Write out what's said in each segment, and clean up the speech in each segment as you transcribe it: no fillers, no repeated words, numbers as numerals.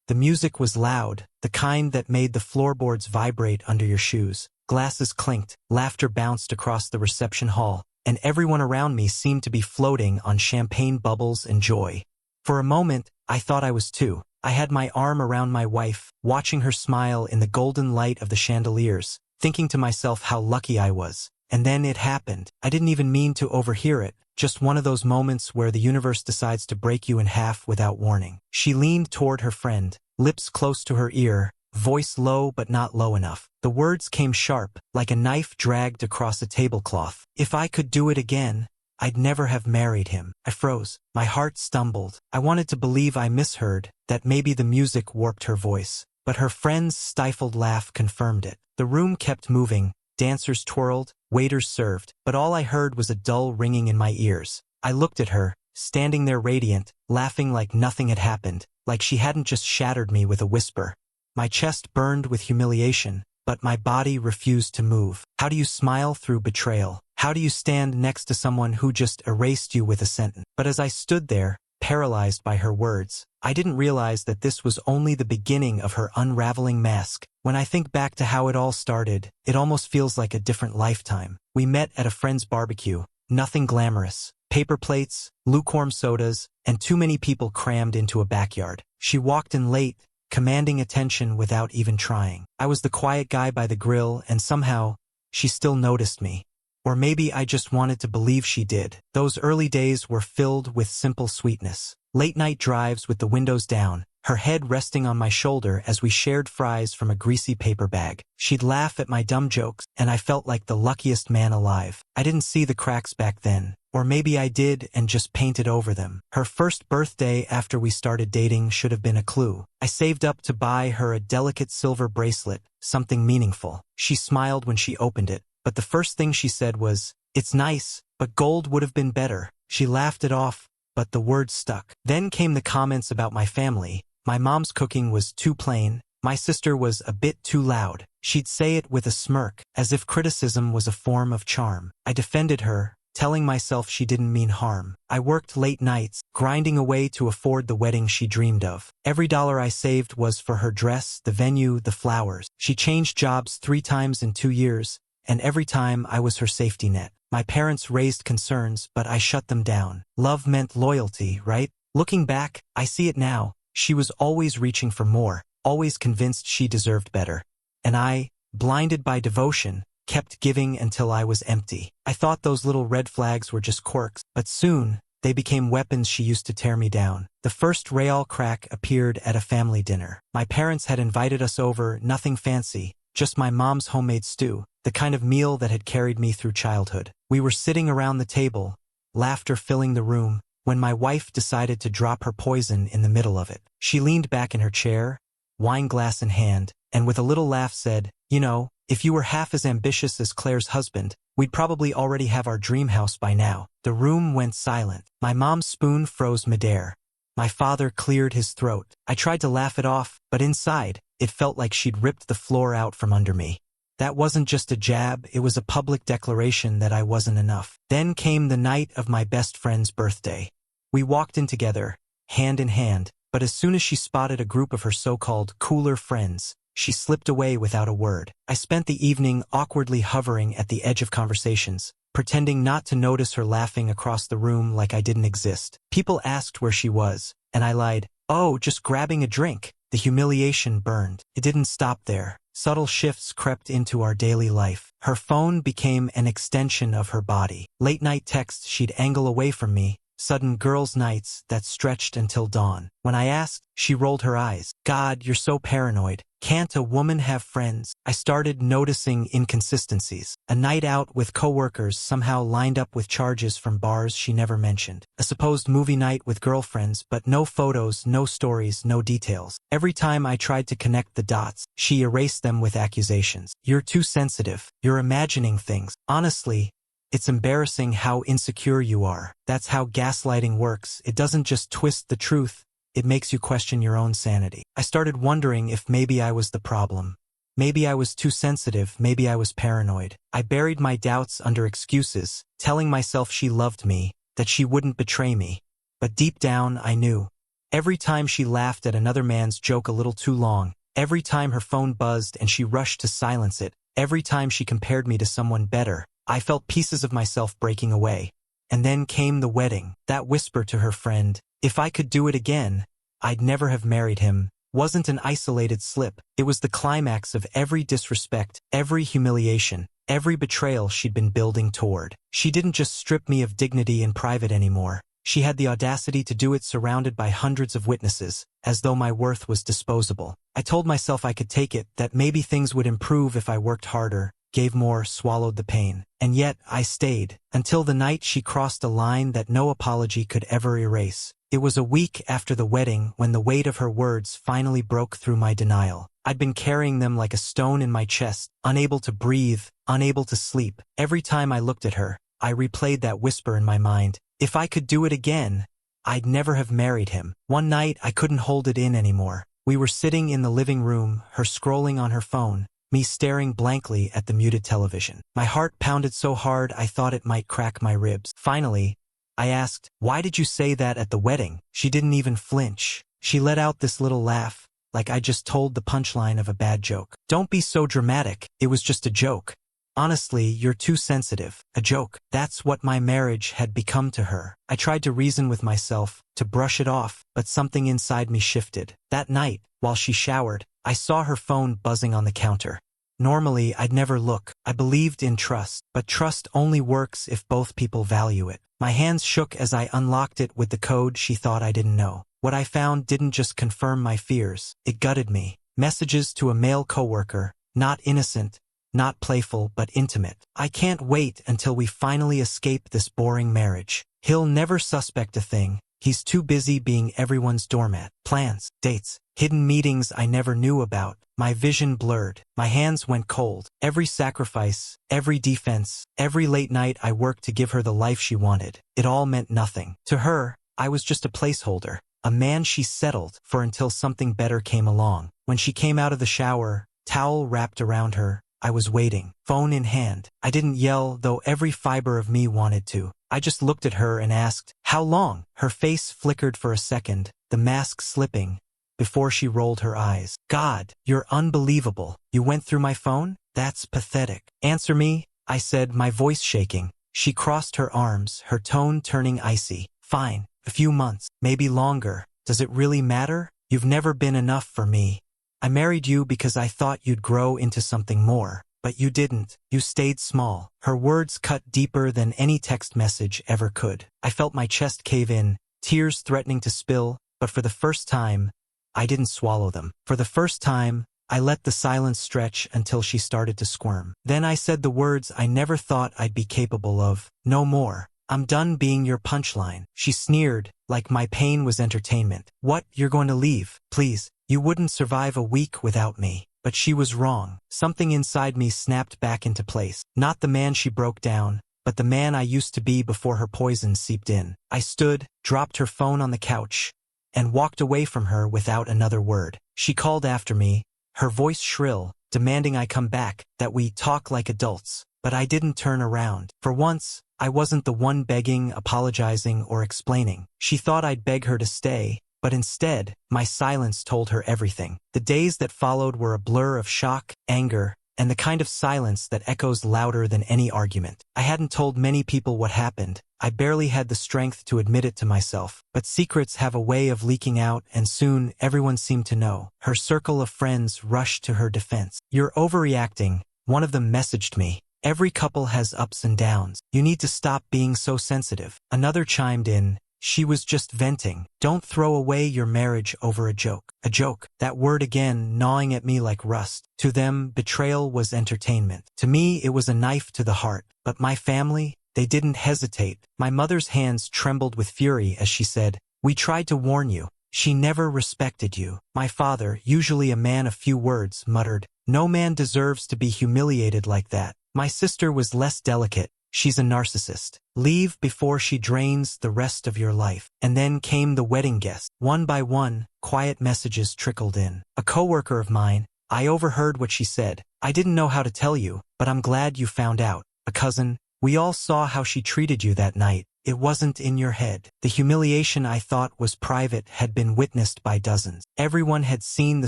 The music was loud, the kind that made the floorboards vibrate under your shoes. Glasses clinked, laughter bounced across the reception hall, and everyone around me seemed to be floating on champagne bubbles and joy. For a moment, I thought I was too. I had my arm around my wife, watching her smile in the golden light of the chandeliers, thinking to myself how lucky I was. And then it happened. I didn't even mean to overhear it, just one of those moments where the universe decides to break you in half without warning. She leaned toward her friend, lips close to her ear, voice low but not low enough. The words came sharp, like a knife dragged across a tablecloth. If I could do it again, I'd never have married him. I froze. My heart stumbled. I wanted to believe I misheard, that maybe the music warped her voice. But her friend's stifled laugh confirmed it. The room kept moving. Dancers twirled, waiters served, but all I heard was a dull ringing in my ears. I looked at her, standing there radiant, laughing like nothing had happened, like she hadn't just shattered me with a whisper. My chest burned with humiliation, but my body refused to move. How do you smile through betrayal? How do you stand next to someone who just erased you with a sentence? But as I stood there, paralyzed by her words, I didn't realize that this was only the beginning of her unraveling mask. When I think back to how it all started, it almost feels like a different lifetime. We met at a friend's barbecue, nothing glamorous. Paper plates, lukewarm sodas, and too many people crammed into a backyard. She walked in late, commanding attention without even trying. I was the quiet guy by the grill, and somehow, she still noticed me. Or maybe I just wanted to believe she did. Those early days were filled with simple sweetness. Late-night drives with the windows down, her head resting on my shoulder as we shared fries from a greasy paper bag. She'd laugh at my dumb jokes, and I felt like the luckiest man alive. I didn't see the cracks back then. Or maybe I did and just painted over them. Her first birthday after we started dating should have been a clue. I saved up to buy her a delicate silver bracelet, something meaningful. She smiled when she opened it, but the first thing she said was, "It's nice, but gold would have been better." She laughed it off, but the words stuck. Then came the comments about my family. My mom's cooking was too plain. My sister was a bit too loud. She'd say it with a smirk, as if criticism was a form of charm. I defended her, telling myself she didn't mean harm. I worked late nights, grinding away to afford the wedding she dreamed of. Every dollar I saved was for her dress, the venue, the flowers. She changed jobs 3 times in 2 years, and every time I was her safety net. My parents raised concerns, but I shut them down. Love meant loyalty, right? Looking back, I see it now. She was always reaching for more, always convinced she deserved better. And I, blinded by devotion, kept giving until I was empty. I thought those little red flags were just quirks, but soon, they became weapons she used to tear me down. The first real crack appeared at a family dinner. My parents had invited us over, nothing fancy, just my mom's homemade stew, the kind of meal that had carried me through childhood. We were sitting around the table, laughter filling the room, when my wife decided to drop her poison in the middle of it. She leaned back in her chair, wine glass in hand, and with a little laugh said, "You know, if you were half as ambitious as Claire's husband, we'd probably already have our dream house by now." The room went silent. My mom's spoon froze midair. My father cleared his throat. I tried to laugh it off, but inside, it felt like she'd ripped the floor out from under me. That wasn't just a jab, it was a public declaration that I wasn't enough. Then came the night of my best friend's birthday. We walked in together, hand in hand, but as soon as she spotted a group of her so-called cooler friends, she slipped away without a word. I spent the evening awkwardly hovering at the edge of conversations, pretending not to notice her laughing across the room like I didn't exist. People asked where she was, and I lied, "Oh, just grabbing a drink." The humiliation burned. It didn't stop there. Subtle shifts crept into our daily life. Her phone became an extension of her body. Late-night texts she'd angle away from me, sudden girls' nights that stretched until dawn. When I asked, she rolled her eyes. "God, you're so paranoid. Can't a woman have friends?" I started noticing inconsistencies. A night out with coworkers somehow lined up with charges from bars she never mentioned. A supposed movie night with girlfriends, but no photos, no stories, no details. Every time I tried to connect the dots, she erased them with accusations. "You're too sensitive. You're imagining things." Honestly, it's embarrassing how insecure you are. That's how gaslighting works. It doesn't just twist the truth, it makes you question your own sanity. I started wondering if maybe I was the problem. Maybe I was too sensitive, maybe I was paranoid. I buried my doubts under excuses, telling myself she loved me, that she wouldn't betray me. But deep down, I knew. Every time she laughed at another man's joke a little too long, every time her phone buzzed and she rushed to silence it, every time she compared me to someone better, I felt pieces of myself breaking away. And then came the wedding. That whisper to her friend, if I could do it again, I'd never have married him, wasn't an isolated slip. It was the climax of every disrespect, every humiliation, every betrayal she'd been building toward. She didn't just strip me of dignity in private anymore. She had the audacity to do it surrounded by hundreds of witnesses, as though my worth was disposable. I told myself I could take it, that maybe things would improve if I worked harder, gave more, swallowed the pain. And yet, I stayed, until the night she crossed a line that no apology could ever erase. It was a week after the wedding when the weight of her words finally broke through my denial. I'd been carrying them like a stone in my chest, unable to breathe, unable to sleep. Every time I looked at her, I replayed that whisper in my mind. If I could do it again, I'd never have married him. One night, I couldn't hold it in anymore. We were sitting in the living room, her scrolling on her phone, me staring blankly at the muted television. My heart pounded so hard I thought it might crack my ribs. Finally, I asked, "Why did you say that at the wedding?" She didn't even flinch. She let out this little laugh, like I just told the punchline of a bad joke. "Don't be so dramatic, it was just a joke. Honestly, you're too sensitive. A joke." That's what my marriage had become to her. I tried to reason with myself, to brush it off, but something inside me shifted. That night, while she showered, I saw her phone buzzing on the counter. Normally, I'd never look. I believed in trust, but trust only works if both people value it. My hands shook as I unlocked it with the code she thought I didn't know. What I found didn't just confirm my fears, it gutted me. Messages to a male coworker, not innocent, not playful, but intimate. "I can't wait until we finally escape this boring marriage. He'll never suspect a thing. He's too busy being everyone's doormat." Plans, dates, hidden meetings I never knew about. My vision blurred. My hands went cold. Every sacrifice, every defense, every late night I worked to give her the life she wanted. It all meant nothing. To her, I was just a placeholder, a man she settled for until something better came along. When she came out of the shower, towel wrapped around her, I was waiting, phone in hand. I didn't yell, though every fiber of me wanted to. I just looked at her and asked, "How long?" Her face flickered for a second, the mask slipping, before she rolled her eyes. "God, you're unbelievable. You went through my phone? That's pathetic." "Answer me," I said, my voice shaking. She crossed her arms, her tone turning icy. "Fine, a few months, maybe longer. Does it really matter? You've never been enough for me. I married you because I thought you'd grow into something more, but you didn't. You stayed small." Her words cut deeper than any text message ever could. I felt my chest cave in, tears threatening to spill, but for the first time, I didn't swallow them. For the first time, I let the silence stretch until she started to squirm. Then I said the words I never thought I'd be capable of. "No more. I'm done being your punchline." She sneered, like my pain was entertainment. "What, you're going to leave? Please. You wouldn't survive a week without me." But she was wrong. Something inside me snapped back into place. Not the man she broke down, but the man I used to be before her poison seeped in. I stood, dropped her phone on the couch, and walked away from her without another word. She called after me, her voice shrill, demanding I come back, that we talk like adults. But I didn't turn around. For once, I wasn't the one begging, apologizing, or explaining. She thought I'd beg her to stay, but instead, my silence told her everything. The days that followed were a blur of shock, anger, and the kind of silence that echoes louder than any argument. I hadn't told many people what happened. I barely had the strength to admit it to myself. But secrets have a way of leaking out, and soon everyone seemed to know. Her circle of friends rushed to her defense. "You're overreacting," one of them messaged me. "Every couple has ups and downs. You need to stop being so sensitive." Another chimed in, "She was just venting. Don't throw away your marriage over a joke." A joke, that word again gnawing at me like rust. To them, betrayal was entertainment. To me, it was a knife to the heart. But my family, they didn't hesitate. My mother's hands trembled with fury as she said, "We tried to warn you. She never respected you." My father, usually a man of few words, muttered, "No man deserves to be humiliated like that." My sister was less delicate. "She's a narcissist. Leave before she drains the rest of your life." And then came the wedding guests. One by one, quiet messages trickled in. A coworker of mine, "I overheard what she said. I didn't know how to tell you, but I'm glad you found out." A cousin, "We all saw how she treated you that night. It wasn't in your head. The humiliation I thought was private had been witnessed by dozens. Everyone had seen the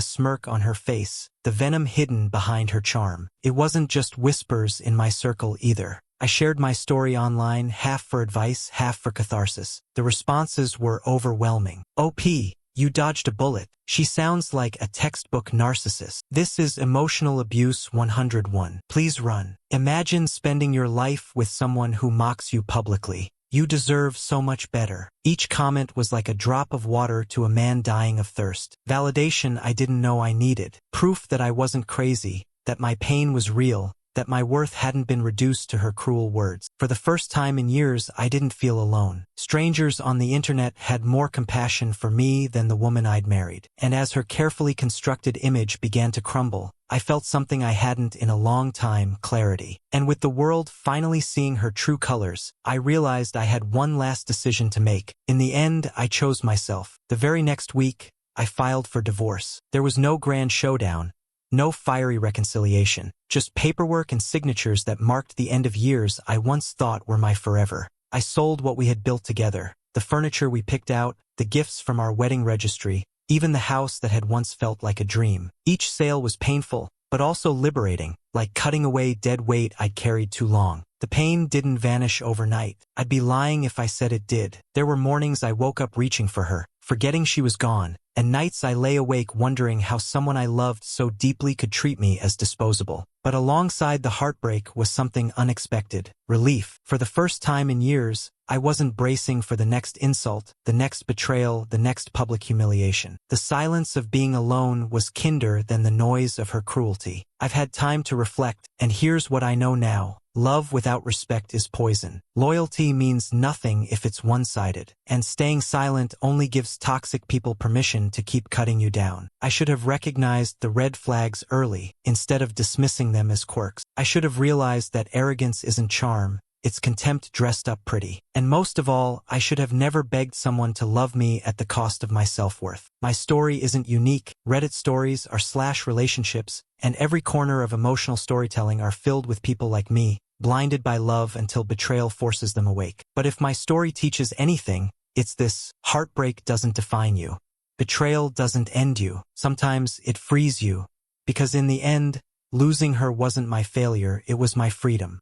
smirk on her face, the venom hidden behind her charm. It wasn't just whispers in my circle either. I shared my story online, half for advice, half for catharsis. The responses were overwhelming. OP, you dodged a bullet. She sounds like a textbook narcissist. This is emotional abuse 101. Please run. Imagine spending your life with someone who mocks you publicly. You deserve so much better. Each comment was like a drop of water to a man dying of thirst. Validation I didn't know I needed. Proof that I wasn't crazy, that my pain was real, that my worth hadn't been reduced to her cruel words. For the first time in years, I didn't feel alone. Strangers on the internet had more compassion for me than the woman I'd married. And as her carefully constructed image began to crumble, I felt something I hadn't in a long time, clarity. And with the world finally seeing her true colors, I realized I had one last decision to make. In the end, I chose myself. The very next week, I filed for divorce. There was no grand showdown, no fiery reconciliation, just paperwork and signatures that marked the end of years I once thought were my forever. I sold what we had built together, the furniture we picked out, the gifts from our wedding registry, even the house that had once felt like a dream. Each sale was painful, but also liberating, like cutting away dead weight I'd carried too long. The pain didn't vanish overnight. I'd be lying if I said it did. There were mornings I woke up reaching for her, forgetting she was gone, and nights I lay awake wondering how someone I loved so deeply could treat me as disposable. But alongside the heartbreak was something unexpected: relief. For the first time in years, I wasn't bracing for the next insult, the next betrayal, the next public humiliation. The silence of being alone was kinder than the noise of her cruelty. I've had time to reflect, and here's what I know now. Love without respect is poison. Loyalty means nothing if it's one-sided, and staying silent only gives toxic people permission to keep cutting you down. I should have recognized the red flags early, instead of dismissing them as quirks. I should have realized that arrogance isn't charm, it's contempt dressed up pretty. And most of all, I should have never begged someone to love me at the cost of my self-worth. My story isn't unique. Reddit stories are /relationships, and every corner of emotional storytelling are filled with people like me, blinded by love until betrayal forces them awake. But if my story teaches anything, it's this: heartbreak doesn't define you. Betrayal doesn't end you. Sometimes it frees you. Because in the end, losing her wasn't my failure, it was my freedom.